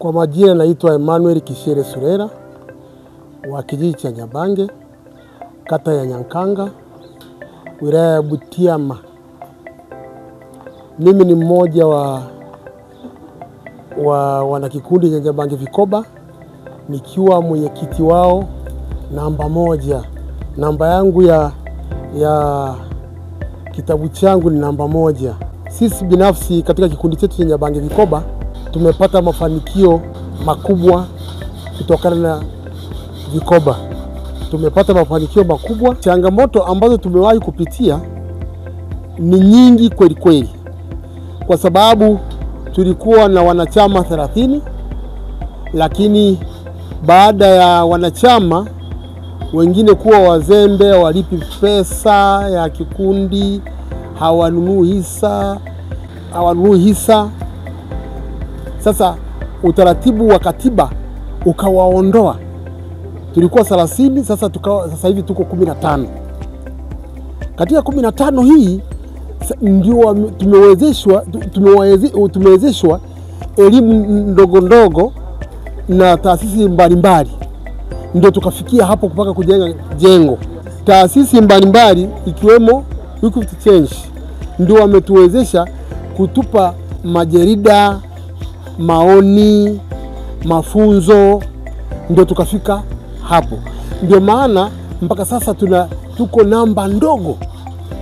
Kwa majina naitwa Emmanuel Kishere Surera wa kijiji cha Nyabange, kata ya Nyankanga, wilaya ya Butiama. Mimi ni mmoja wa wanakikundi cha Nyabange Vikoba, nikiwa mwenyekiti wao namba 1. Namba yangu ya kitabu changu ni namba 1. Sisi binafsi katika kikundi chetu cha Nyabange Vikoba tumepata mafanikio makubwa kutokana na vikoba. Tumepata mafanikio makubwa. Changamoto ambazo tumewahi kupitia ni nyingi kweli kweli, kwa sababu tulikuwa na wanachama 30, lakini baada ya wanachama wengine kuwa wazembe, walipi pesa ya kikundi, hawanunui hisa. Sasa utaratibu wa katiba ukawaondoa. Tulikuwa 30, sasa hivi tuko 15. Katika 15 hii ndio tumewezeshwa elimu ndogo ndogo na taasisi mbalimbali, ndio tukafikia hapo mpaka kujenga jengo. Taasisi mbalimbali ikiwemo Equity Change ndio wametuwezesha kutupa majarida, maoni, mafunzo, ndio tukafika hapo. Ndio maana mpaka sasa tuko namba ndogo.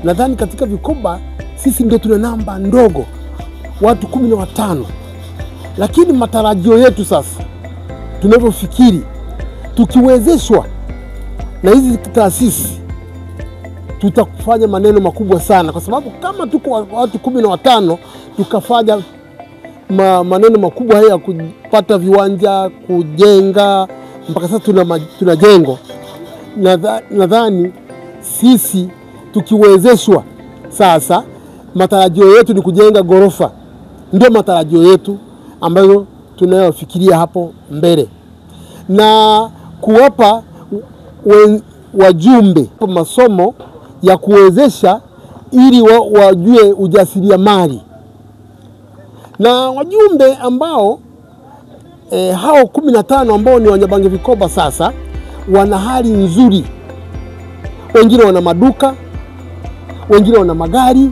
Nadhani katika vikoba sisi ndio tuna namba ndogo, watu 15. Lakini matarajio yetu sasa, tunavyofikiri, tukiwezeshwa na hizi taasisi, tutafanya maneno makubwa sana, kwa sababu kama tuko watu 15 tukafanya maneno makubwa haya, kupata viwanja, kujenga, mpaka sasa tuna jengo. Nadhani sisi tukiwezeshwa sasa, matarajio yetu ni kujenga gorofa. Ndio matarajio yetu ambayo tunayofikiria hapo mbele, na kuwapa wajumbe masomo ya kuwezesha ili wajue ujasiriamali. Na wajumbe ambao hao 15 ambao ni Wanyabange Vikoba sasa wana hali nzuri. Wengine wana maduka, wengine wana magari,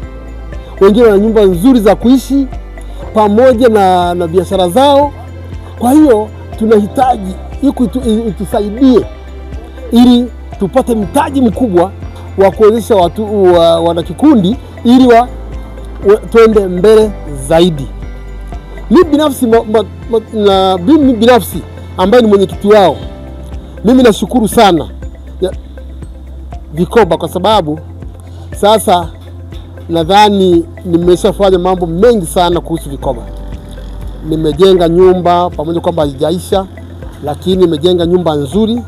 wengine wana nyumba nzuri za kuishi pamoja na biashara zao. Kwa hiyo tunahitaji itusaidie ili tupate mtaji mkubwa wa kuwezesha watu wanakikundi ili tuende mbele zaidi. Mimi binafsi ambaye ni mwenyekiti wao, mimi nashukuru sana vikoba, kwa sababu sasa nadhani nimeshafanya mambo mengi sana kuhusu vikoba. Nimejenga nyumba, pamoja kwamba haijaisha, lakini nimejenga nyumba nzuri.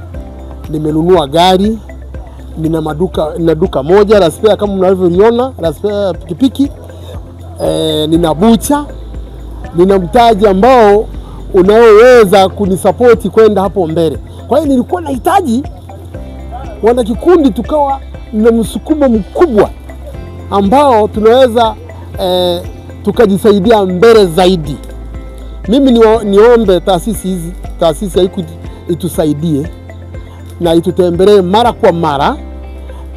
Nimenunua gari, nina duka moja la spare kama mnavyoiona, la spare pikipiki. Nina bucha, nina mtaji ambao unaoweza kunisapoti kwenda hapo mbele. Kwa hiyo nilikuwa nahitaji wanakikundi tukawa na msukumo mkubwa ambao tunaweza tukajisaidia mbele zaidi. Mimi niombe taasisi ya Equity itusaidie na itutembelee mara kwa mara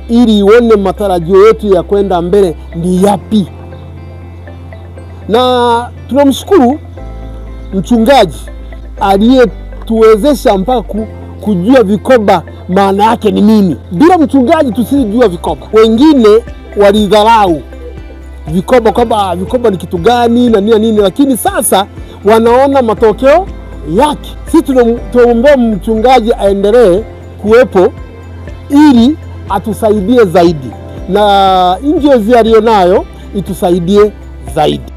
ili ione matarajio yetu ya kwenda mbele ni yapi. Na tunamshukuru mchungaji aliyetuwezesha mpaka kujua vikoba maana yake ni nini. Bila mchungaji tusijua vikoba. Wengine walidharau vikoba kwamba vikoba ni kitu gani na nini, lakini sasa wanaona matokeo yake. Sisi tunaomba mchungaji aendelee kuwepo ili atusaidie zaidi, na injili aliyonayo itusaidie zaidi.